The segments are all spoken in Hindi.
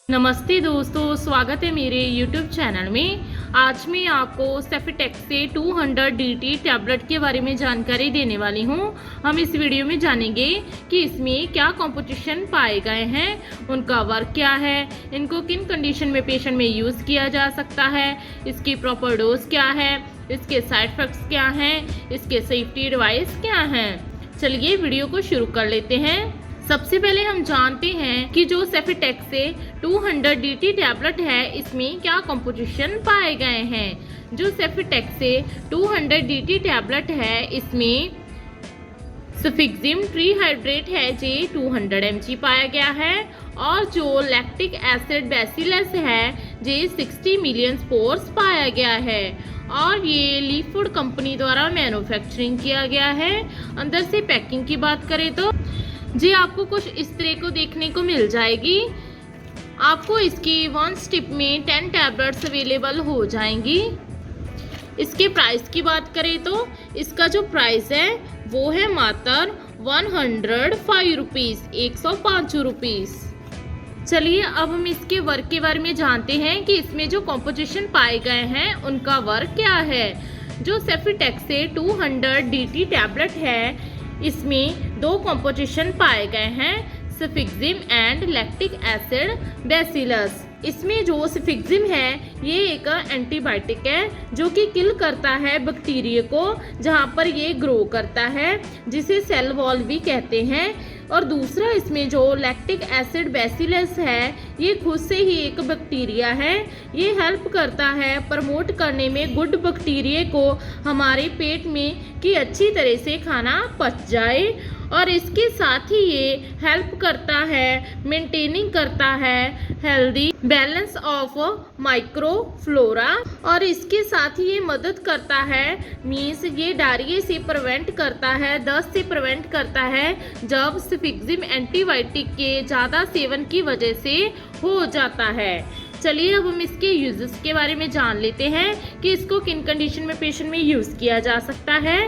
नमस्ते दोस्तों, स्वागत है मेरे YouTube चैनल में। आज मैं आपको सेफीटेक्से 200 DT टैबलेट के बारे में जानकारी देने वाली हूं। हम इस वीडियो में जानेंगे कि इसमें क्या कॉम्पोजिशन पाए गए हैं, उनका वर्क क्या है, इनको किन कंडीशन में पेशेंट में यूज़ किया जा सकता है, इसकी प्रॉपर डोज क्या है, इसके साइड इफेक्ट्स क्या हैं, इसके सेफ्टी एडवाइस क्या हैं। चलिए वीडियो को शुरू कर लेते हैं। सबसे पहले हम जानते हैं कि जो सेफीटेक्से 200 DT टैबलेट है इसमें क्या कंपोजिशन पाए गए हैं। जो सेफीटेक्से 200 DT टैबलेट है इसमें सफिक्सिम ट्रीहाइड्रेट है जे 200 mg पाया गया है और जो लैक्टिक एसिड बैसिलस है जे 60 मिलियन स्पोर्स पाया गया है और ये लीफ फूड कंपनी द्वारा मैन्युफैक्चरिंग किया गया है। अंदर से पैकिंग की बात करें तो जी आपको कुछ इस तरह को देखने को मिल जाएगी। आपको इसकी 1 स्टिप में 10 टैबलेट्स अवेलेबल हो जाएंगी। इसके प्राइस की बात करें तो इसका जो प्राइस है वो है मात्र 105 रुपीज़, 105 रुपीज़। चलिए अब हम इसके वर्क के बारे में जानते हैं कि इसमें जो कॉम्पोजिशन पाए गए हैं उनका वर्क क्या है। जो सेफीटेक्से 200 DT टैबलेट है इसमें 2 कॉम्पोजिशन पाए गए हैं, सफिक्सिम एंड लैक्टिक एसिड बैसिलस। इसमें जो सफिक्सिम है ये एक एंटीबायोटिक है जो कि किल करता है बैक्टीरिया को जहाँ पर ये ग्रो करता है, जिसे सेल वॉल भी कहते हैं। और दूसरा इसमें जो लैक्टिक एसिड बैसिलस है ये खुद से ही एक बैक्टीरिया है। ये हेल्प करता है प्रमोट करने में गुड बैक्टीरिया को हमारे पेट में कि अच्छी तरह से खाना पच जाए और इसके साथ ही ये हेल्प करता है, मेंटेनिंग करता है हेल्दी बैलेंस ऑफ माइक्रोफ्लोरा और इसके साथ ही ये मदद करता है मीन्स ये डायरिया से प्रिवेंट करता है, दस्त से प्रिवेंट करता है जब सफिक्सिम एंटीबायोटिक के ज़्यादा सेवन की वजह से हो जाता है। चलिए अब हम इसके यूजेस के बारे में जान लेते हैं कि इसको किन कंडीशन में पेशेंट में यूज़ किया जा सकता है।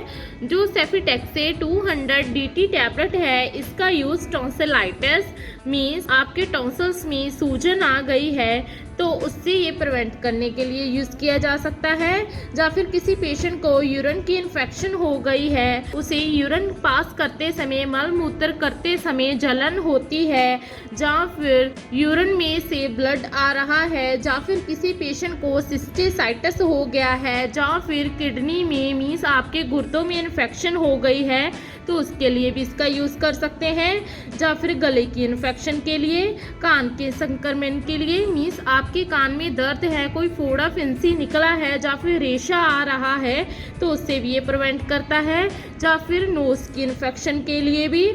जो सेफीटेक्से 200 DT टैबलेट है इसका यूज़ टॉन्सिलाइटिस मीन्स आपके टॉन्सिल्स में सूजन आ गई है तो उससे ये प्रिवेंट करने के लिए यूज़ किया जा सकता है। या फिर किसी पेशेंट को यूरिन की इन्फेक्शन हो गई है, उसे यूरिन पास करते समय मल मूत्र करते समय जलन होती है, या फिर यूरिन में से ब्लड आ रहा है, या फिर किसी पेशेंट को सिस्टिसाइटिस हो गया है, या फिर किडनी में मीन्स आपके गुर्दों में इन्फेक्शन हो गई है तो उसके लिए भी इसका यूज़ कर सकते हैं। या फिर गले की इन्फेक्शन के लिए, कान के संक्रमण के लिए मीन्स आपके कान में दर्द है, कोई फोड़ा फिंसी निकला है या फिर रेशा आ रहा है तो उससे भी ये प्रिवेंट करता है। या फिर नोज की इन्फेक्शन के लिए भी,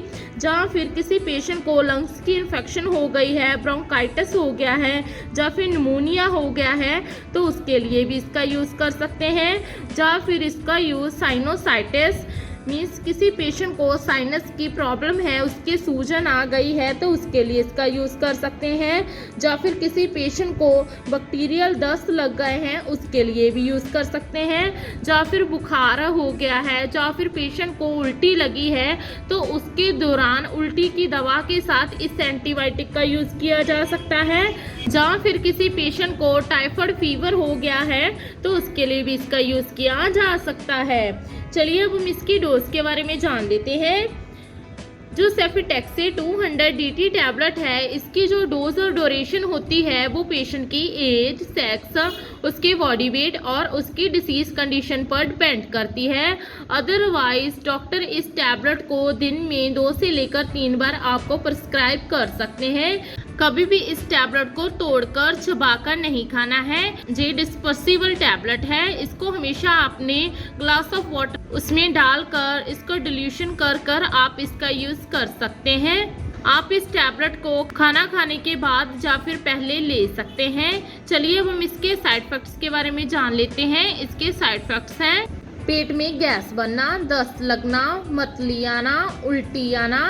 या फिर किसी पेशेंट को लंग्स की इन्फेक्शन हो गई है, ब्रोंकाइटिस हो गया है या फिर निमोनिया हो गया है तो उसके लिए भी इसका यूज़ कर सकते हैं। या फिर इसका यूज़ साइनोसाइटिस मीन्स किसी पेशेंट को साइनस की प्रॉब्लम है, उसके सूजन आ गई है तो उसके लिए इसका यूज़ कर सकते हैं। या फिर किसी पेशेंट को बैक्टीरियल दस्त लग गए हैं उसके लिए भी यूज़ कर सकते हैं। या फिर बुखार हो गया है, या फिर पेशेंट को उल्टी लगी है तो उसके दौरान उल्टी की दवा के साथ इस एंटीबायोटिक का यूज़ किया जा सकता है। या फिर किसी पेशेंट को टाइफाइड फीवर हो गया है तो उसके लिए भी इसका यूज़ किया जा सकता है। चलिए अब हम इसकी डोज के बारे में जान लेते हैं। जो सेफीटेक्से 200 DT टैबलेट है इसकी जो डोज और ड्यूरेशन होती है वो पेशेंट की एज, सेक्स, उसके बॉडी वेट और उसकी डिसीज कंडीशन पर डिपेंड करती है। अदरवाइज डॉक्टर इस टैबलेट को दिन में 2 से लेकर 3 बार आपको प्रिस्क्राइब कर सकते हैं। कभी भी इस टैबलेट को तोड़कर चबाकर नहीं खाना है। ये डिस्पर्सिबल टैबलेट है, इसको हमेशा आपने ग्लास ऑफ वाटर उसमें डालकर इसको डिल्यूशन कर आप इसका यूज़ कर सकते हैं। आप इस टैबलेट को खाना खाने के बाद या फिर पहले ले सकते हैं। चलिए अब हम इसके साइड इफेक्ट्स के बारे में जान लेते हैं। इसके साइड इफेक्ट्स हैं पेट में गैस बनना, दस्त लगना, मतली आना, उल्टी आना,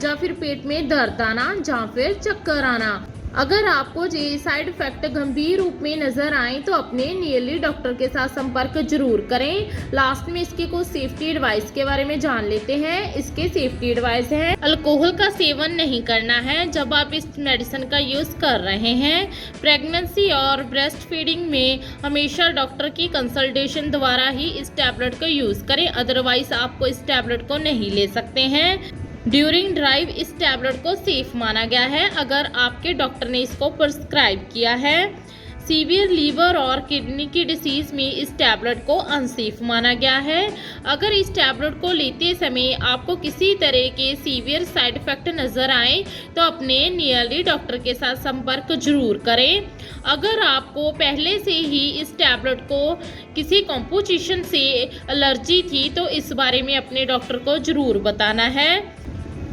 या फिर पेट में दर्द आना, या फिर चक्कर आना। अगर आपको ये साइड इफेक्ट गंभीर रूप में नजर आए तो अपने नियरली डॉक्टर के साथ संपर्क जरूर करें। लास्ट में इसके कुछ सेफ्टी एडवाइस के बारे में जान लेते हैं। इसके सेफ्टी एडवाइस है, अल्कोहल का सेवन नहीं करना है जब आप इस मेडिसिन का यूज कर रहे हैं। प्रेगनेंसी और ब्रेस्ट फीडिंग में हमेशा डॉक्टर की कंसल्टेशन द्वारा ही इस टैबलेट को यूज करें, अदरवाइज आपको इस टैबलेट को नहीं ले सकते हैं। ड्यूरिंग ड्राइव इस टैबलेट को सेफ माना गया है अगर आपके डॉक्टर ने इसको प्रिस्क्राइब किया है। सीवियर लीवर और किडनी की डिसीज में इस टैबलेट को अनसेफ माना गया है। अगर इस टैबलेट को लेते समय आपको किसी तरह के सीवियर साइड इफेक्ट नज़र आए तो अपने नियरली डॉक्टर के साथ संपर्क जरूर करें। अगर आपको पहले से ही इस टैबलेट को किसी कॉम्पोजिशन से एलर्जी थी तो इस बारे में अपने डॉक्टर को जरूर बताना है।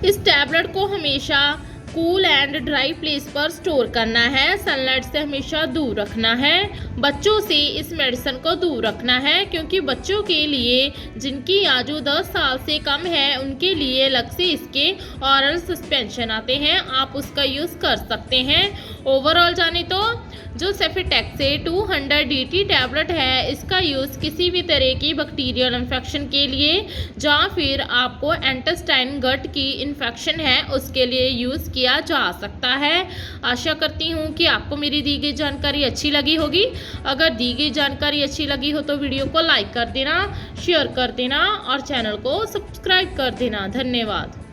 इस टैबलेट को हमेशा कूल एंड ड्राई प्लेस पर स्टोर करना है। सनलाइट से हमेशा दूर रखना है। बच्चों से इस मेडिसिन को दूर रखना है क्योंकि बच्चों के लिए जिनकी आयु 10 साल से कम है उनके लिए अलग से इसके ऑरल सस्पेंशन आते हैं, आप उसका यूज़ कर सकते हैं। ओवरऑल जाने तो जो सेफिटेक्से 200 DT टैबलेट है इसका यूज़ किसी भी तरह की बैक्टीरियल इन्फेक्शन के लिए या फिर आपको इंटेस्टाइन गट की इन्फेक्शन है उसके लिए यूज़ किया जा सकता है। आशा करती हूँ कि आपको मेरी दी गई जानकारी अच्छी लगी होगी। अगर दी गई जानकारी अच्छी लगी हो तो वीडियो को लाइक कर देना, शेयर कर देना और चैनल को सब्सक्राइब कर देना। धन्यवाद।